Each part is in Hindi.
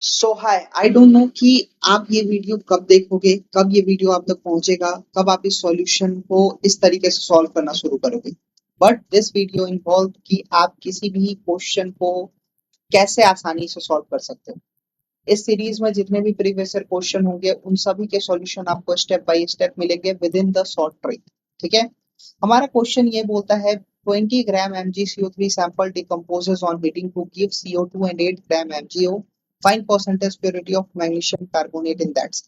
So hi, I don't know कि आप ये वीडियो कब देखोगे, कब ये वीडियो आप तक पहुंचेगा, कब आप इस सॉल्यूशन को इस तरीके से सॉल्व करना शुरू करोगे। बट दिस वीडियो इन्वॉल्व कि आप किसी भी क्वेश्चन को कैसे आसानी से सॉल्व कर सकते हो। इस सीरीज में जितने भी प्रीवियस ईयर क्वेश्चन होंगे उन सभी के सॉल्यूशन आपको स्टेप बाय स्टेप मिलेंगे with in the short trick. ठीक है, हमारा क्वेश्चन ये बोलता है 20 ग्राम MgCO3 sample decomposes on heating to give CO2 and 8 gram MgO. Find percentage purity of magnesium carbonate in that.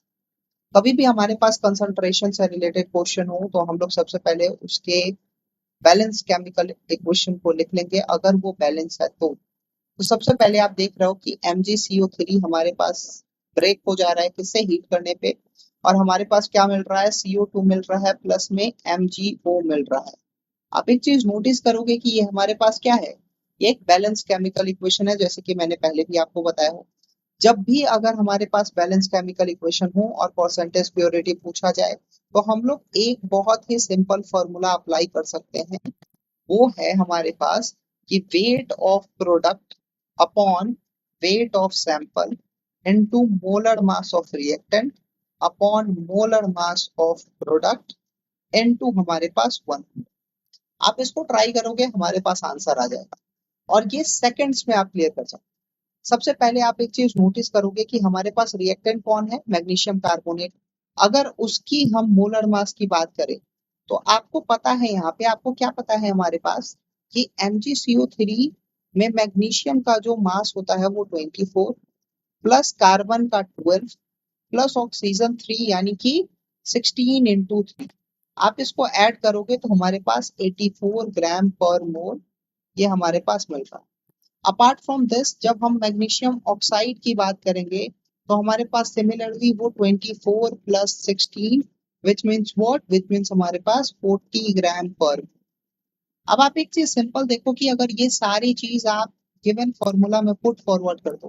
कभी भी हमारे पास कंसंट्रेशन से रिलेटेड क्वेश्चन हो तो हम लोग सबसे पहले उसके बैलेंस केमिकल इक्वेशन को लिख लेंगे अगर वो बैलेंस है तो सबसे पहले आप देख रहे हो कि MgCO3 हमारे पास ब्रेक हो जा रहा है किससे, हीट करने पे, और हमारे पास क्या मिल रहा है, CO2 मिल रहा है प्लस में MgO मिल रहा है। आप एक चीज नोटिस करोगे कि ये हमारे पास क्या है, ये एक बैलेंस केमिकल इक्वेशन है, जैसे कि मैंने पहले भी आपको बताया हो। जब भी अगर हमारे पास बैलेंस केमिकल इक्वेशन हो और परसेंटेज प्योरिटी पूछा जाए तो हम लोग एक बहुत ही सिंपल फॉर्मूला अप्लाई कर सकते हैं। वो है हमारे पास कि weight of product upon weight of sample into molar mass of reactant upon molar mass of product into हमारे पास 1। आप इसको ट्राई करोगे हमारे पास आंसर आ जाएगा और ये सेकंड्स में आप क्लियर कर सकते हो। सबसे पहले आप एक चीज नोटिस करोगे कि हमारे पास रिएक्टेंट कौन है, मैग्नीशियम कार्बोनेट। अगर उसकी हम मोलर मास की बात करें तो आपको पता है, यहाँ पे आपको क्या पता है हमारे पास कि MgCO3 में मैग्नीशियम का जो मास होता है वो 24 प्लस कार्बन का 12 प्लस ऑक्सीजन 3 यानी कि 16 इंटू 3। आप इसको ऐड करोगे तो हमारे पास 84 ग्राम पर मोल ये हमारे पास मिल रहा है। अपार्ट फ्रॉम दिस जब हम मैग्नीशियम ऑक्साइड की बात करेंगे तो हमारे पास सिमिलरली वो 24 plus 16 which means what, which means हमारे पास 40 ग्राम पर। अब आप एक चीज सिंपल देखो कि अगर ये सारी चीज आप गिवन फॉर्मूला में पुट फॉरवर्ड कर दो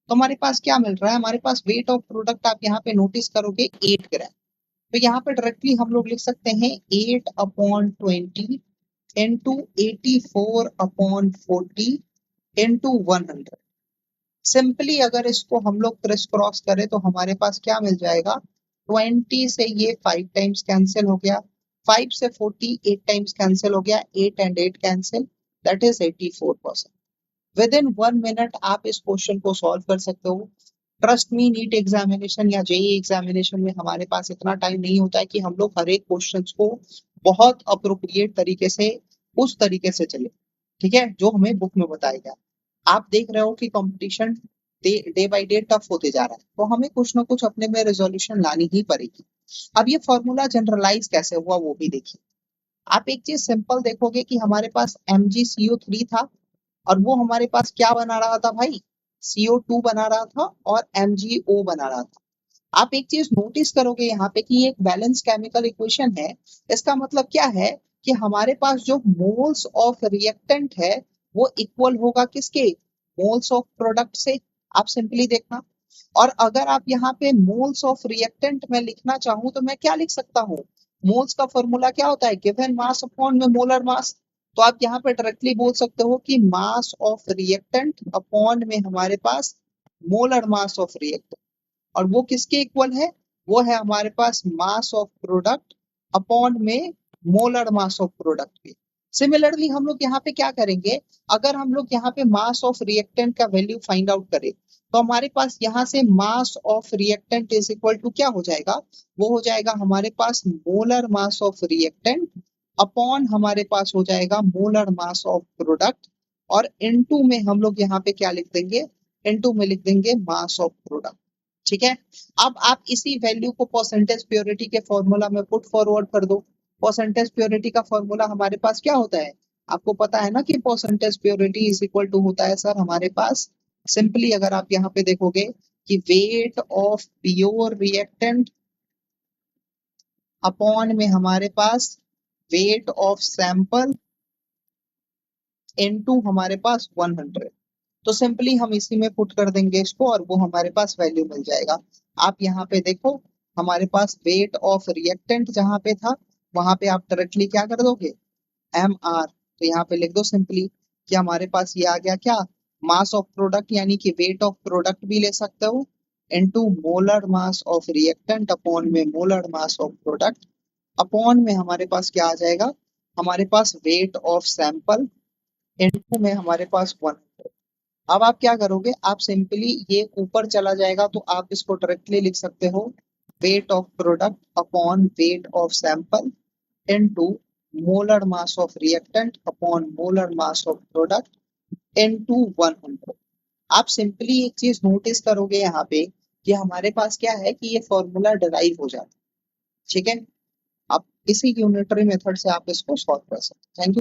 तो हमारे पास क्या मिल रहा है, हमारे पास वेट ऑफ प्रोडक्ट आप यहाँ पे नोटिस करोगे 8 ग्राम। तो यहाँ पे डायरेक्टली हम लोग लिख सकते हैं 8 upon 20 into 84 upon 40 into 100। Simply अगर इसको हम लोग क्रिस क्रॉस करें तो हमारे पास क्या मिल जाएगा, 20 से ये 5 टाइम्स कैंसिल हो गया, 5 से 40 8 टाइम्स कैंसिल हो गया, 8 and 8 cancel, that is 84%। With in 1 minute आप इस क्वेश्चन को सॉल्व कर सकते हो। ट्रस्ट मी, नीट एग्जामिनेशन या जेई एग्जामिनेशन में हमारे पास इतना टाइम नहीं होता है कि हम लोग हर एक क्वेश्चन को बहुत अप्रोप्रिएट तरीके से उस तरीके से चले, ठीक है, जो हमें बुक में बताया गया। आप देख रहे हो कि competition day by day tough होते जा रहा है तो हमें कुछ ना कुछ अपने में रेजोल्यूशन लानी ही पड़ेगी। अब ये फॉर्मूला जनरलाइज कैसे हुआ वो भी देखिए। आप एक चीज सिंपल देखोगे कि हमारे पास MgCO3 था और वो हमारे पास क्या बना रहा था भाई, CO2 बना रहा था और MgO बना रहा था। आप एक चीज नोटिस करोगे यहाँ पे कि ये एक बैलेंस केमिकल इक्वेशन है। इसका मतलब क्या है कि हमारे पास जो मोल्स ऑफ रिएक्टेंट है वो इक्वल होगा किसके, मोल्स ऑफ प्रोडक्ट से। आप सिंपली देखना, और अगर आप यहाँ पे मोल्स ऑफ रिएक्टेंट में लिखना चाहूँ तो मैं क्या लिख सकता हूँ, मोल्स का फॉर्मूला क्या होता है, गिवन मास अपॉन में मोलर मास। तो आप यहाँ पे डायरेक्टली बोल सकते हो कि मास ऑफ रिएक्टेंट अपॉन में हमारे पास मोलर मास ऑफ रिएक्टेंट, और वो किसके इक्वल है, वो है हमारे पास मास ऑफ प्रोडक्ट अपॉन में मोलर मास ऑफ प्रोडक्ट के। सिमिलरली हम लोग यहाँ पे क्या करेंगे, अगर हम लोग यहाँ पे मास ऑफ रिएक्टेंट का वैल्यू फाइंड आउट करें तो हमारे पास यहाँ से mass of reactant is equal to क्या हो जाएगा, वो हो जाएगा हमारे पास molar mass of reactant upon हमारे पास हो जाएगा मोलर मास ऑफ प्रोडक्ट, और इनटू में हम लोग यहाँ पे क्या लिख देंगे, इनटू में लिख देंगे मास ऑफ प्रोडक्ट। ठीक है, अब आप इसी वैल्यू को परसेंटेज प्योरिटी के फॉर्मूला में पुट फॉरवर्ड कर दो। परसेंटेज प्योरिटी का फॉर्मूला हमारे पास क्या होता है, आपको पता है ना कि percentage purity is equal to होता है सर हमारे पास, सिंपली अगर आप यहाँ पे देखोगे कि weight of pure reactant upon में हमारे पास वेट ऑफ सैंपल इनटू हमारे पास 100। तो सिंपली हम इसी में पुट कर देंगे इसको और वो हमारे पास वैल्यू मिल जाएगा। आप यहाँ पे देखो हमारे पास वेट ऑफ रिएक्टेंट जहां पे था वहां पे आप डायरेक्टली क्या कर दोगे, MR, तो यहाँ पे लिख दो सिंपली कि हमारे पास ये आ गया क्या, मास ऑफ प्रोडक्ट यानी कि वेट ऑफ प्रोडक्ट भी ले सकते हो, into molar mass of reactant upon में molar mass of product, upon में हमारे पास क्या आ जाएगा, हमारे पास वेट ऑफ सैंपल, इनटू में हमारे पास 100। अब आप क्या करोगे, आप सिंपली ये ऊपर चला जाएगा तो आप इसको डायरेक्टली लिख सकते हो, weight of product upon weight of sample into molar mass of reactant upon molar mass of product into 100। आप सिंपली एक चीज नोटिस करोगे यहाँ पे कि हमारे पास क्या है कि ये फॉर्मूला डिराइव हो जाता है। ठीक है, आप इसी यूनिटरी मेथड से आप इसको सॉल्व कर सकते हैं। Thank you.